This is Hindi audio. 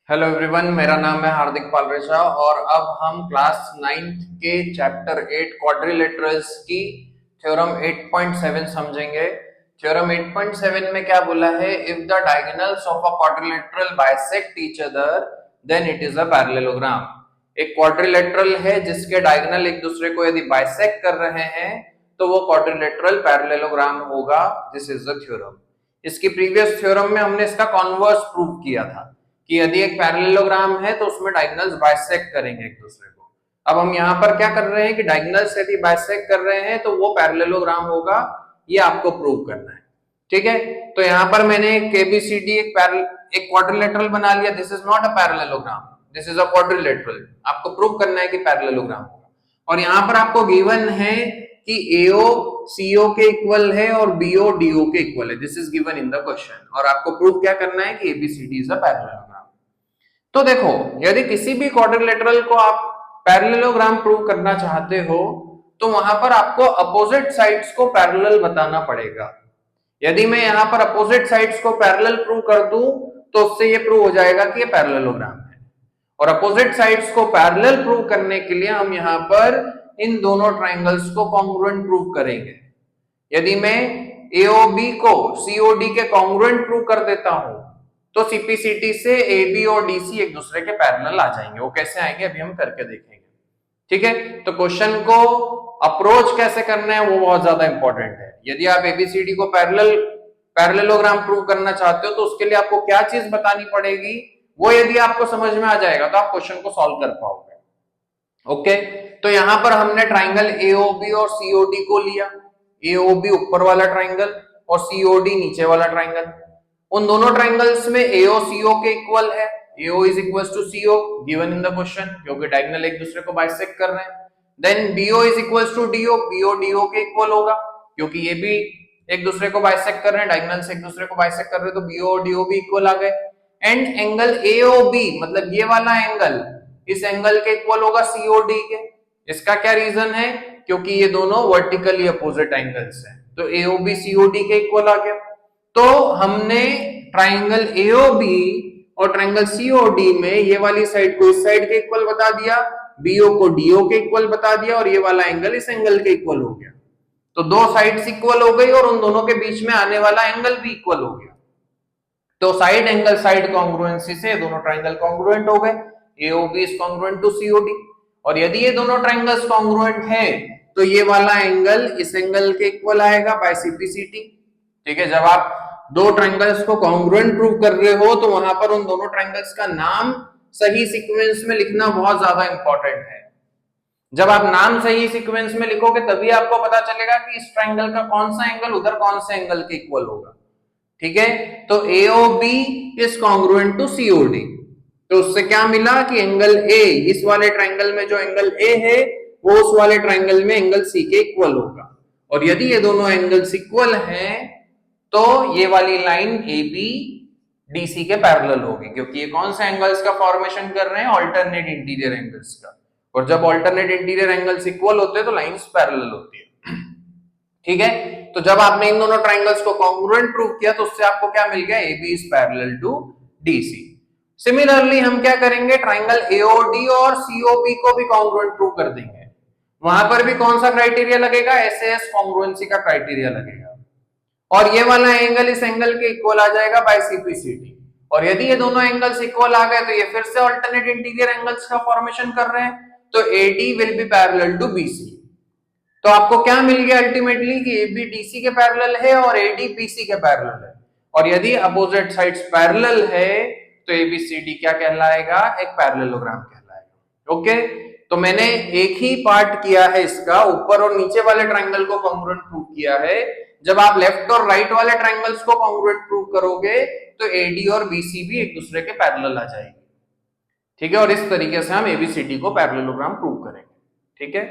हेलो एवरीवन, मेरा नाम है हार्दिक पालरेचा और अब हम क्लास 9th के चैप्टर 8 क्वाड्रिलेटरल्स की थ्योरम 8.7 समझेंगे। थ्योरम 8.7 में क्या बोला है? If the diagonals of a quadrilateral bisect each other than it is a parallelogram. एक क्वाड्रिलेटरल है जिसके डायगोनल एक दूसरे को यदि बाइसेक्ट कर रहे हैं तो वो क्वाड्रिलेटरल पैरेललोग्राम होगा। This is the theorem. इसकी प्रीवियस थ्योरम में हमने इसका कॉन्वर्स प्रूव किया था कि यदि एक पैरेललोग्राम है तो उसमें डायगोनल्स बाइसेक्ट करेंगे एक दूसरे को। अब हम यहाँ पर क्या कर रहे हैं कि डायगोनल्स यदि बाइसेक्ट कर रहे हैं तो वो पैरेललोग्राम होगा, ये आपको प्रूव करना है। ठीक है, तो यहाँ पर मैंने एक एबीसीडी एक क्वाड्रिलेटरल बना लिया। This is not a parallelogram, this is a quadrilateral. आपको प्रूव करना है कि पैरेललोग्राम होगा। और यहाँ पर आपको गिवन है कि AO CO के इक्वल है और BO DO के इक्वल है। This is given in the question और आपको प्रूव क्या करना है कि ABCD इज अ पैरेललोग्राम। तो देखो, यदि किसी भी क्वाड्रिलेटरल को आप पैरेललोग्राम प्रूव करना चाहते हो तो वहां पर आपको अपोजिट साइड्स को पैरेलल बताना पड़ेगा। यदि मैं यहां पर अपोजिट साइड्स को पैरेलल प्रूव कर दूं तो उससे ये प्रूव हो जाएगा कि ये पैरेललोग्राम है। और अपोजिट साइड्स को पैरेलल प्रूव करने के लिए हम यहां पर इन दोनों ट्राइंगल्स को कॉन्ग्रुएंट प्रूव करेंगे। यदि मैं AOB को COD के कॉन्ग्रुएंट प्रूव कर देता हूं तो CPCT से AB और DC एक दूसरे के पैरेलल आ जाएंगे। वो कैसे आएंगे अभी हम करके देखेंगे। ठीक है, तो क्वेश्चन को अप्रोच कैसे करना है वो बहुत ज्यादा इंपॉर्टेंट है। यदि आप ABCD को पैरेललोग्राम प्रूव करना चाहते हो तो उसके लिए आपको क्या चीज बतानी पड़ेगी, वो यदि आपको समझ में आ जाएगा तो आप क्वेश्चन को सॉल्व कर पाओगे। ओके, तो यहां पर हमने ट्राइंगल AOB और COD को लिया। AOB ऊपर वाला ट्राइंगल और COD नीचे वाला ट्राइंगल। उन दोनों ट्राइंगल्स में AO CO के इक्वल है। AO is equals to CO given in the question, क्योंकि डायगोनल एक दूसरे को बाइसेक्ट कर रहे हैं। Then BO is equals to DO, BO DO के इक्वल होगा क्योंकि ये भी एक दूसरे को बाइसेक्ट कर रहे हैं, डायगोनल से एक दूसरे को बाइसेक्ट कर रहे हैं, तो BO और DO भी इक्वल आ गए। एंड एंगल AOB मतलब ये वाला एंगल इस एंगल के इक्वल होगा COD के। इसका क्या रीजन है? क्योंकि ये दोनों वर्टिकली अपोजिट एंगल्स हैं, तो AOB COD के इक्वल आ गया। तो हमने ट्राइंगल AOB और ट्राइंगल COD में ये वाली साइड को इस साइड के इक्वल बता दिया, BO को DO के इक्वल बता दिया और ये वाला एंगल इस एंगल के इक्वल हो गया। तो दो साइड्स इक्वल हो गई और उन दोनों के बीच में आने वाला एंगल भी इक्वल हो गया। तो साइड एंगल साइड कॉन्ग्रुएंसी से दोनों ट्राइंगल कॉन्ग्रुएंट हो गए। AOB is congruent to COD। और यदि ये दोनों ट्राइंगल्स कॉन्ग्रुएंट है तो ये वाला एंगल इस एंगल के इक्वल आएगा बाय CPCT। ठीक है, जब आप दो ट्राइंगल्स को कॉन्ग्रुएंट प्रूव कर रहे हो तो वहां पर उन दोनों ट्राइंगल्स का नाम सही सीक्वेंस में लिखना बहुत ज्यादा इंपॉर्टेंट है। जब आप नाम सही सीक्वेंस में लिखोगे तभी आपको पता चलेगा कि इस ट्राइंगल का कौन सा एंगल उधर कौन से एंगल के इक्वल होगा। ठीक है, तो AOB is congruent to COD। तो उससे क्या मिला कि एंगल A इस वाले ट्राइंगल में जो एंगल A है वो उस वाले ट्राइंगल में एंगल C के इक्वल होगा। और यदि ये दोनों एंगल्स इक्वल हैं तो ये वाली लाइन AB DC के पैरेलल होगी, क्योंकि ये कौन सा एंगल्स का फॉर्मेशन कर रहे हैं? ऑल्टरनेट इंटीरियर एंगल्स का। और जब ऑल्टरनेट इंटीरियर एंगल्स इक्वल होते हैं तो लाइंस पैरेलल होती है। ठीक है, तो जब आपने इन दोनों ट्राइंगल्स को कॉन्ग्रुएंट प्रूव किया तो उससे आपको क्या मिल गया? AB is parallel to DC। Similarly हम क्या करेंगे? ट्राइंगल AOD और COB को भी कॉन्ग्रुएंट प्रूव कर देंगे। वहां पर भी कौन सा क्राइटेरिया लगेगा? SAS कॉन्ग्रुएंसी का क्राइटेरिया लगेगा। और ये वाला एंगल इस एंगल के इक्वल आ जाएगा बाय CPCT। और यदि ये दोनों एंगल्स इक्वल आ गए तो ये फिर से अल्टरनेट इंटीरियर एंगल्स का फॉर्मेशन कर रहे हैं, तो AD will be parallel to BC। तो आपको क्या मिल गया अल्टीमेटली कि AB DC के पैरेलल है और AD BC के पैरेलल है। और यदि अपोजिट साइड्स पैरेलल है तो ABCD क्या कहलाएगा? एक पैरेललोग्राम कहलाएगा। ओके, तो मैंने एक ही पार्ट किया है इसका, ऊपर और नीचे वाले ट्राइंगल को कॉन्ग्रुएंट प्रूव किया है। जब आप लेफ्ट और राइट वाले ट्राइंगल्स को कॉन्ग्रुएंट प्रूव करोगे तो AD और BC भी एक दूसरे के पैरेलल आ जाएंगे। ठीक है, और इस तरीके से हम ABCD को पैरेललोग्राम प्रूव करेंगे। ठीक है।